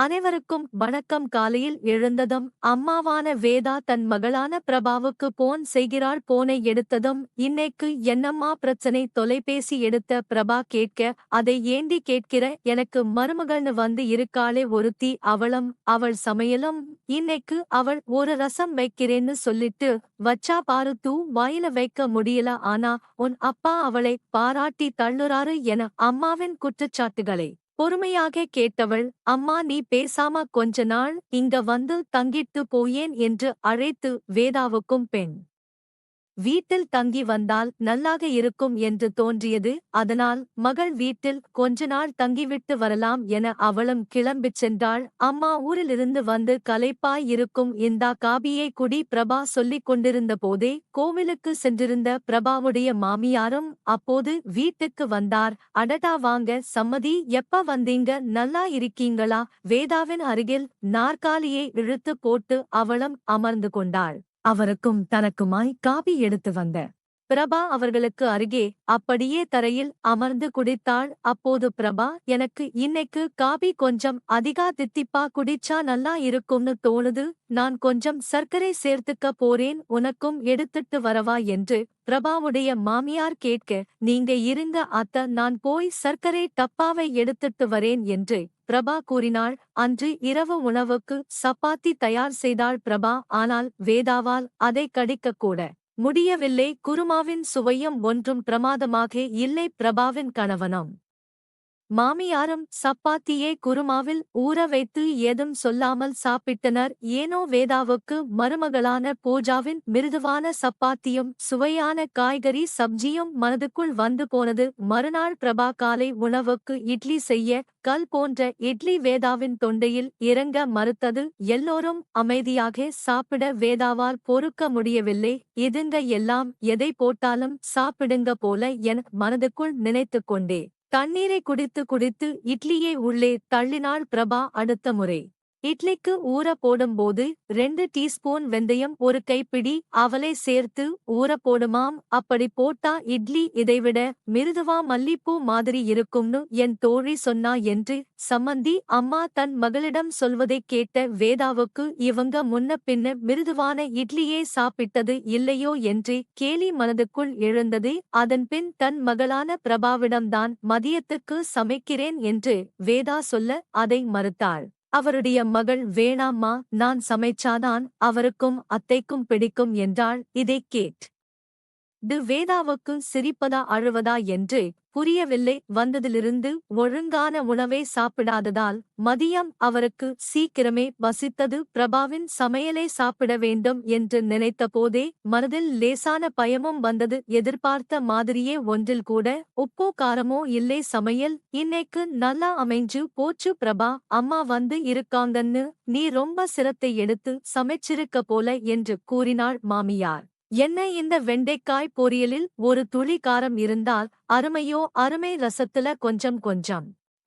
அனைவருக்கும் வணக்கம். காலையில் எழுந்ததும் அம்மாவான வேதா தன் மகளான பிரபாவுக்கு போன் செய்கிறாள். போனை எடுத்ததும் இன்னைக்கு என்னம்மா பிரச்சனை? தொலைபேசி எடுத்த பிரபா கேட்க, அதை ஏண்டி கேட்கிற, எனக்கு மருமகள்னு வந்து இருக்காளே ஒருத்தி, அவள் சமையலும். இன்னைக்கு அவள் ஒரு ரசம் வைக்கிறேன்னு சொல்லிட்டு வச்சா பாரு, வாயில வைக்க முடியல. ஆனா உன் அப்பா அவளை பாராட்டி தள்ளுறாரு என அம்மாவின் குற்றச்சாட்டுகளை பொறுமையாக கேட்டவள், அம்மா நீ பேசாம கொஞ்ச நாள் இங்க வந்து தங்கிட்டு போயேன் என்று அழைத்து வேதாவுக்கும் பெண் வீட்டில் தங்கி வந்தால் நல்லாக இருக்கும் என்று தோன்றியது. அதனால் மகள் வீட்டில் கொஞ்ச நாள் தங்கிவிட்டு வரலாம் என அவளும் கிளம்பிச் சென்றாள். அம்மா ஊரிலிருந்து வந்து களைப்பாய் இருக்கும், இந்தா காபியை குடி. பிரபா சொல்லிக் கொண்டிருந்த போதே கோவிலுக்கு சென்றிருந்த பிரபாவுடைய மாமியாரும் அப்போது வீட்டுக்கு வந்தார். அடடா வாங்க சம்மதி, எப்ப வந்தீங்க? நல்லா இருக்கீங்களா? வேதாவின் அருகில் நாற்காலியை இழுத்து போட்டு அவளும் அமர்ந்து கொண்டாள். அவருக்கும் தனக்குமாய் காபி எடுத்து வந்த பிரபா அவர்களுக்கு அருகே அப்படியே தரையில் அமர்ந்து குடித்தாள். அப்போது பிரபா, எனக்கு இன்னைக்கு காபி கொஞ்சம் அதிகா தித்திப்பா குடிச்சா நல்லா இருக்கும்னு தோணுது. நான் கொஞ்சம் சர்க்கரை சேர்த்துக்க போறேன், உனக்கும் எடுத்துட்டு வரவா என்று பிரபாவுடைய மாமியார் கேட்க, நீங்க இருங்க அத்த, நான் போய் சர்க்கரை டப்பாவை எடுத்துட்டு வரேன் என்று பிரபா கூறினாள். அன்று இரவு உணவுக்கு சப்பாத்தி தயார் செய்தாள் பிரபா. ஆனால் வேதாவால் அதை கடிக்கக்கூட முடியவில்லை. குருமாவின் சுவையும் ஒன்றும் பிரமாதமாக இல்லை. பிரபாவின் கணவனும் மாமியாரும் சப்பாத்தியை குருமாவில் ஊற வைத்து ஏதும் சொல்லாமல் சாப்பிட்டனர். ஏனோ வேதாவுக்கு மருமகளான பூஜாவின் மிருதுவான சப்பாத்தியும் சுவையான காய்கறி சப்ஜியும் மனதுக்குள் வந்து போனது. மறுநாள் பிரபா காலை உணவுக்கு இட்லி செய்ய, கல் போன்ற இட்லி வேதாவின் தொண்டையில் இறங்க மறுத்தது. எல்லோரும் அமைதியாக சாப்பிட வேதாவால் பொறுக்க முடியவில்லை. இதுங்க எல்லாம் எதை போட்டாலும் சாப்பிடுங்க போல என் மனதுக்குள் நினைத்து கொண்டே தண்ணீரை குடித்து குடித்து இட்லியை உள்ளே தள்ளினாள் பிரபா. அடுத்த முறை இட்லிக்கு ஊற போடும்போது 2 டீஸ்பூன் வெந்தயம், ஒரு கைப்பிடி அவலை சேர்த்து ஊற போடுமாம். அப்படி போட்டா இட்லி இதைவிட மிருதுவா மல்லிப்பூ மாதிரி இருக்கும்னு என் தோழி சொன்னா என்று சம்மந்தி அம்மா தன் மகளிடம் சொல்வதைக் கேட்ட வேதாவுக்கு இவங்க முன்ன பின்ன மிருதுவான இட்லியே சாப்பிட்டது இல்லையோ என்று கேலி மனதுக்குள் எழுந்தது. அதன்பின் தன் மகளான பிரபாவிடம்தான் மதியத்துக்கு சமைக்கிறேன் என்று வேதா சொல்ல அதை மறுத்தாள். அவருடைய மகள், வேணாம்மா, நான் சமைச்சாதான் அவருக்கும் அத்தைக்கும் பிடிக்கும் என்றாள். இதைக் கேட்டு வேதாவுக்கு சிரிப்பதா அழுவதா என்று புரியவில்லை. வந்ததிலிருந்து ஒழுங்கான உணவை சாப்பிடாததால் மதியம் அவருக்கு சீக்கிரமே பசித்தது. பிரபாவின் சமையலை சாப்பிட வேண்டும் என்று நினைத்த போதே மனதில் லேசான பயமும் வந்தது. எதிர்பார்த்த மாதிரியே ஒன்றில் கூட உப்போ காரமோ இல்லை. சமையல் இன்னைக்கு நல்லா அமைஞ்சு போச்சு பிரபா. அம்மா வந்து இருக்காங்கன்னு நீ ரொம்ப சிரத்தை எடுத்து சமைச்சிருக்க போல என்று கூறினாள் மாமியார். என்ன, இந்த வெண்டைக்காய் பொரியலில் ஒரு துளி காரம் இருந்தால் அருமையோ அருமை, ரசத்துல கொஞ்சம்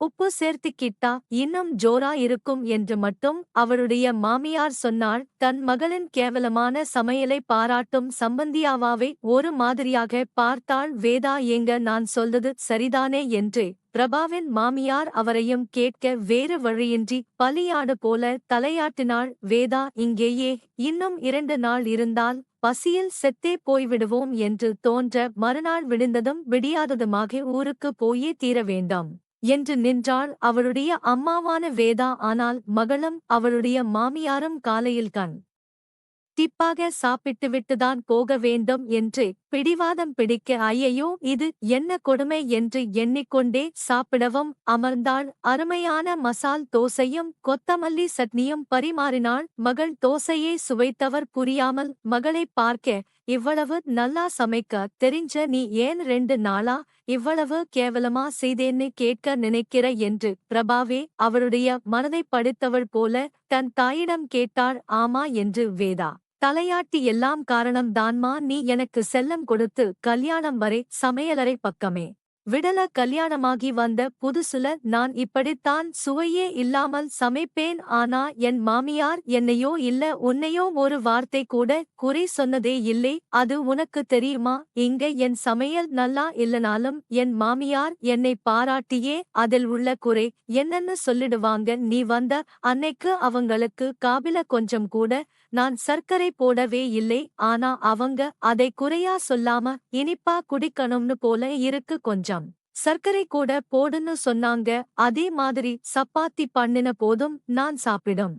உப்பு சேர்த்துக்கிட்டா இன்னும் ஜோரா இருக்கும் என்று மட்டும் அவளுடைய மாமியார் சொன்னாள். தன் மகளின் கேவலமான சமையலை பாராட்டும் சம்பந்தியாவாவை ஒரு மாதிரியாக பார்த்தாள் வேதா. ஏங்க, நான் சொல்றது சரிதானே என்று பிரபாவின் மாமியார் அவரையும் கேட்க வேறு வழியின்றி பலியாடு போல தலையாட்டினாள். வேதா, இங்கேயே இன்னும் 2 நாள் இருந்தால் பசியில் செத்தே போய்விடுவோம் என்று தோன்ற மறுநாள் விடிந்ததும் விடியாததுமாக ஊருக்கு போயே தீர வேண்டாம் என்று நின்றாள் அவளுடைய அம்மாவான வேதா. ஆனால் மகளும் அவளுடைய மாமியாரும் காலையில் டிப்பாக சாப்பிட்டுவிட்டுதான் போக வேண்டும் என்று பிடிவாதம் பிடிக்க, ஐயையோ இது என்ன கொடுமை என்று எண்ணிக்கொண்டே சாப்பிடவும் அமர்ந்தாள். அருமையான மசால் தோசையும் கொத்தமல்லி சட்னியும் பரிமாறினாள். மகள் தோசையை சுவைத்தவர் புரியாமல் மகளைப் பார்க்க, இவ்வளவு நல்லா சமைக்க தெரிஞ்ச நீ ஏன் 2 நாளா இவ்வளவு கேவலமா செய்தேன்னு கேட்க நினைக்கிற என்று பிரபாவே அவளுடைய மனதைப் படித்தவள் போல தன் தாயிடம் கேட்டாள். ஆமா என்று வேதா தலையாட்டி, எல்லாம் காரணம் தான்மா, நீ எனக்கு செல்லம் கொடுத்து கல்யாணம் வரை சமையலறை பக்கமே விடல கல்யாணமாகி வந்த புதுசுல நான் இப்படித்தான் சுவையே இல்லாமல் சமைப்பேன். ஆனா என் மாமியார் என்னையோ இல்ல உன்னையோ ஒரு வார்த்தை கூட குறை சொன்னதே இல்லை. அது உனக்கு தெரியுமா? இங்க என் சமையல் நல்லா இல்லனாலும் என் மாமியார் என்னை பாராட்டியே அதில் உள்ள குறை என்னன்னு சொல்லிடுவாங்க. நீ வந்த அன்னைக்கு அவங்களுக்கு காபில கொஞ்சம் கூட நான் சர்க்கரை போடவே இல்லை. ஆனா அவங்க அதை குறையா சொல்லாம இனிப்பா குடிக்கணும்னு போல இருக்கு, கொஞ்சம் சர்க்கரை கூட போடுன்னு சொன்னாங்க. அதே மாதிரி சப்பாத்தி பண்ணின போதும் நான் சாப்பிடும்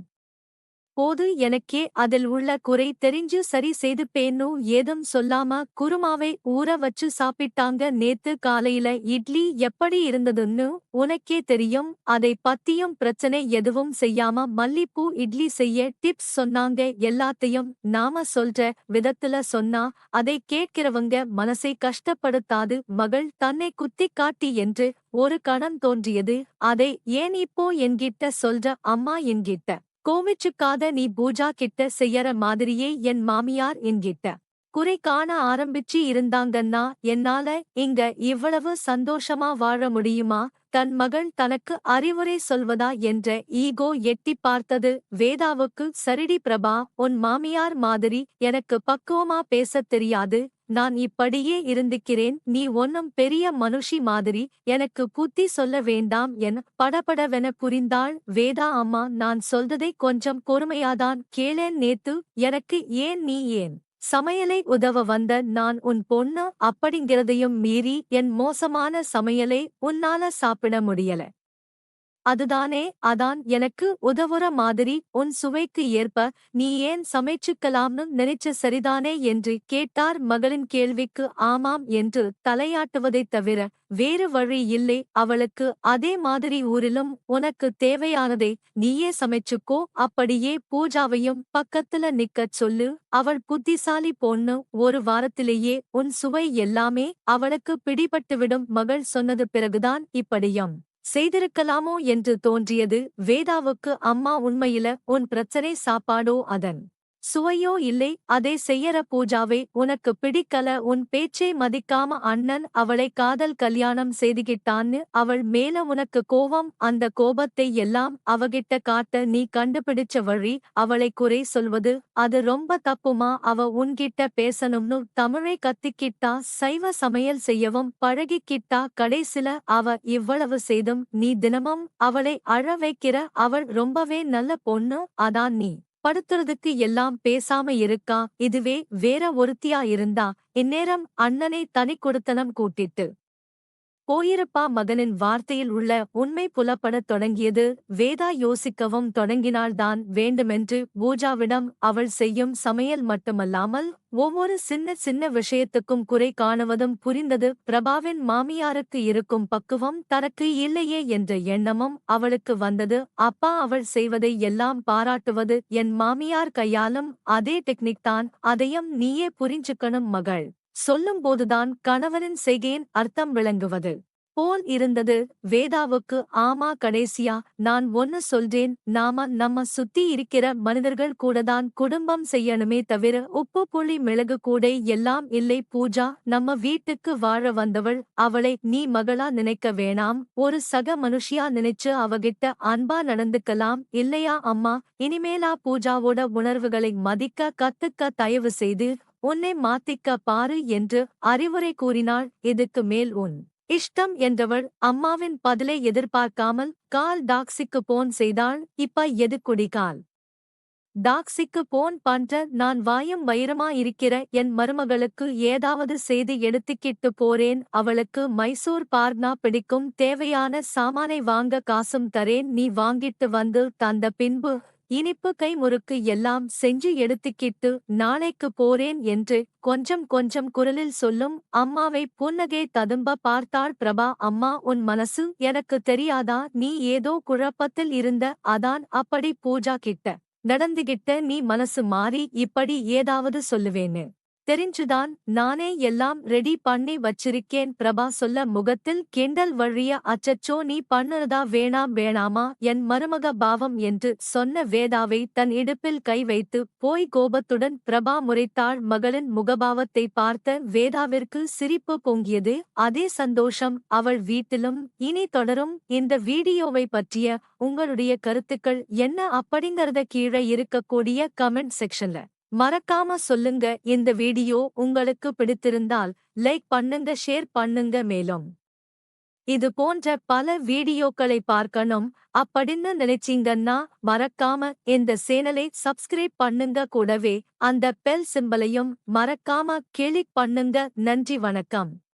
போது எனக்கே அதில் உள்ள குறை தெரிஞ்சு சரி செய்துப்பேன்னு ஏதும் சொல்லாம குருமாவை ஊற வச்சு சாப்பிட்டாங்க. நேத்து காலையில இட்லி எப்படி இருந்ததுன்னு உனக்கே தெரியும். அதை பத்தியும் பிரச்சனை எதுவும் செய்யாம மல்லிப்பூ இட்லி செய்ய டிப்ஸ் சொன்னாங்க. எல்லாத்தையும் நாம சொல்ற விதத்துல சொன்னா அதை கேட்கிறவங்க மனசை கஷ்டப்படுத்தாது. மகள் தன்னை குத்திக் காட்டி என்று ஒரு கணம் தோன்றியது. அதை ஏன் இப்போ என்கிட்ட சொல்ற அம்மா என்கிட்ட கோவிச்சுக்காத, நீ பூஜா கிட்ட செய்யற மாதிரியே என் மாமியார் என்கிட்ட குறை காண ஆரம்பிச்சு இருந்தாங்கன்னா என்னால இங்க இவ்வளவு சந்தோஷமா வாழ முடியுமா? தன் மகள் தனக்கு அறிவுரை சொல்வதா என்ற ஈகோ எட்டி பார்த்தது வேதாவுக்கு. சரிடி பிரபா, உன் மாமியார் மாதிரி எனக்கு பக்குவமா பேசத் தெரியாது. நான் இப்படியே இருந்துக்கிறேன். நீ ஒன்னும் பெரிய மனுஷி மாதிரி எனக்கு புத்தி சொல்ல வேண்டாம் என படபடவென புரிந்தாள் வேதா. அம்மா, நான் சொல்றதை கொஞ்சம் பொறுமையாதான் கேளேன். நேத்து எனக்கு ஏன் நீ ஏன் சமையலை உதவ வந்த நான் உன் பொண்ணு அப்படிங்கிறதையும் மீறி என் மோசமான சமையலை உன்னால சாப்பிட முடியல. அதுதானே, அதான் எனக்கு உதவுற மாதிரி உன் சுவைக்கு ஏற்ப நீ ஏன் சமைச்சுக்கலாம்னு நினைச்ச, சரிதானே என்று கேட்டார். மகளின் கேள்விக்கு ஆமாம் என்று தலையாட்டுவதைத் தவிர வேறு வழி இல்லை அவளுக்கு. அதே மாதிரி ஊரிலும் உனக்கு தேவையானதை நீயே சமைச்சுக்கோ. அப்படியே பூஜாவையும் பக்கத்துல நிக்கச் சொல்லு. அவள் புத்திசாலி பொண்ணு. ஒரு வாரத்திலேயே உன் சுவை எல்லாமே அவளுக்கு பிடிபட்டுவிடும். மகள் சொன்னது பிறகுதான் இப்படியும் செய்திருக்கலாமோ என்று தோன்றியது வேதாவுக்கு. அம்மா, உண்மையில உன் பிரச்சனை சாப்பாடோ அதன் சுவையோ இல்லை, அதை செய்யற பூஜாவை உனக்கு பிடிக்கல. உன் பேச்சை மதிக்காம அண்ணன் அவளை காதல் கல்யாணம் செய்துகிட்டான்னு அவள் மேல உனக்கு கோவம். அந்த கோபத்தை எல்லாம் அவகிட்ட காட்ட நீ கண்டுபிடிச்ச வழி அவளை குறை சொல்வது. அது ரொம்ப தப்புமா? அவ உன்கிட்ட பேசணும்னு தமிழை கத்திக்கிட்டா, சைவ சமையல் செய்யவும் பழகிக்கிட்டா. கடைசில அவ இவ்வளவு செய்தும் நீ தினமும் அவளை அழ வைக்கிற. அவள் ரொம்பவே நல்ல பொண்ணு. அதான் நீ படுத்துறதுக்கு எல்லாம் பேசாம இருக்கா. இதுவே வேற ஒருத்தியா இருந்தா இந்நேரம் அண்ணனை தனி கொடுத்தனம் கூட்டிட்டு போயிருப்பா. மகனின் வார்த்தையில் உள்ள உண்மை புலப்படத் தொடங்கியது. வேதா யோசிக்கவும் தொடங்கினாள்தான். வேண்டுமென்று பூஜாவிடம் அவள் செய்யும் சமையல் மட்டுமல்லாமல் ஒவ்வொரு சின்ன சின்ன விஷயத்துக்கும் குறை காணுவதும் புரிந்தது. பிரபாவின் மாமியாருக்கு இருக்கும் பக்குவம் தனக்கு இல்லையே என்ற எண்ணமும் அவளுக்கு வந்தது. அப்பா அவள் செய்வதை எல்லாம் பாராட்டுவது என் மாமியார் கையாலும் அதே டெக்னிக் தான். அதையும் நீயே புரிஞ்சுக்கணும். மகள் சொல்லும்போதுதான் கணவனின் செய்கையின் அர்த்தம் விளங்குவது போல் இருந்தது வேதாவுக்கு. ஆமா, கடைசியா நான் ஒன்னு சொல்றேன். நாம நம்ம சுத்தி இருக்கிற மனிதர்கள் கூடதான் குடும்பம் செய்யணுமே தவிர உப்பு புளி மிளகு கூட எல்லாம் இல்லை. பூஜா நம்ம வீட்டுக்கு வாழ வந்தவள். அவளை நீ மகளா நினைக்க வேணாம், ஒரு சக மனுஷியா நினைச்சு அவகிட்ட அன்பா நடந்துக்கலாம். இல்லையா அம்மா? இனிமேலா பூஜாவோட உணர்வுகளை மதிக்க கத்துக்க தயவு செய்து உன்னை மாத்திக்க பாரு என்று அறிவுரை கூறினாள். இதுக்கு மேல் உன் இஷ்டம் என்றவள் அம்மாவின் பதிலை எதிர்பார்க்காமல் கால் டாக்ஸிக்கு போன் செய்தாள். இப்ப எது குடிகால் டாக்ஸிக்கு போன் பண்ற? நான் வாயும் வயிறுமா இருக்கிற என் மருமகளுக்கு ஏதாவது செய்து எடுத்துக்கிட்டு போறேன். அவளுக்கு மைசூர் பார்னா பிடிக்கும். தேவையான சாமானை வாங்க காசும் தரேன். நீ வாங்கிட்டு வந்து தந்த பின்பு இனிப்பு கை முறுக்கு எல்லாம் செஞ்சு எடுத்துக்கிட்டு நாளைக்கு போறேன் என்று கொஞ்சம் கொஞ்சம் குரலில் சொல்லும் அம்மாவை புன்னகை ததும்ப பார்த்தாள் பிரபா. அம்மா, உன் மனசு எனக்கு தெரியாதா? நீ ஏதோ குழப்பத்தில் இருந்த, அதான் அப்படி பூஜா கிட்ட நடந்துகிட்ட. நீ மனசு மாறி இப்படி ஏதாவது சொல்லுவேன்னு தெரிஞ்சுதான் நானே எல்லாம் ரெடி பண்ணி வச்சிருக்கேன் பிரபா சொல்ல முகத்தில் கிண்டல் வழிய அச்சச்சோ நீ பண்ணுறதா வேணாமா என் மருமக பாவம் என்று சொன்ன வேதாவை தன் இடுப்பில் கை வைத்து போய் கோபத்துடன் பிரபா முறைத்தாள் மகளின் முகபாவத்தை பார்த்த வேதாவிற்கு சிரிப்பு பொங்கியது அதே சந்தோஷம் அவள் வீட்டிலும் இனி தொடரும் இந்த வீடியோவை பற்றிய உங்களுடைய கருத்துக்கள் என்ன அப்படிங்கறத கீழே இருக்கக்கூடிய கமெண்ட் செக்ஷன்ல மறக்காம சொல்லுங்க இந்த வீடியோ உங்களுக்கு பிடித்திருந்தால் லைக் பண்ணுங்க ஷேர் பண்ணுங்க மேலும் இது போன்ற பல வீடியோக்களை பார்க்கணும் அப்படின்னு நினைச்சீங்கன்னா மறக்காம இந்த சேனலை சப்ஸ்கிரைப் பண்ணுங்க கூடவே அந்த பெல் சிம்பலையும் மறக்காம கிளிக் பண்ணுங்க நன்றி வணக்கம்.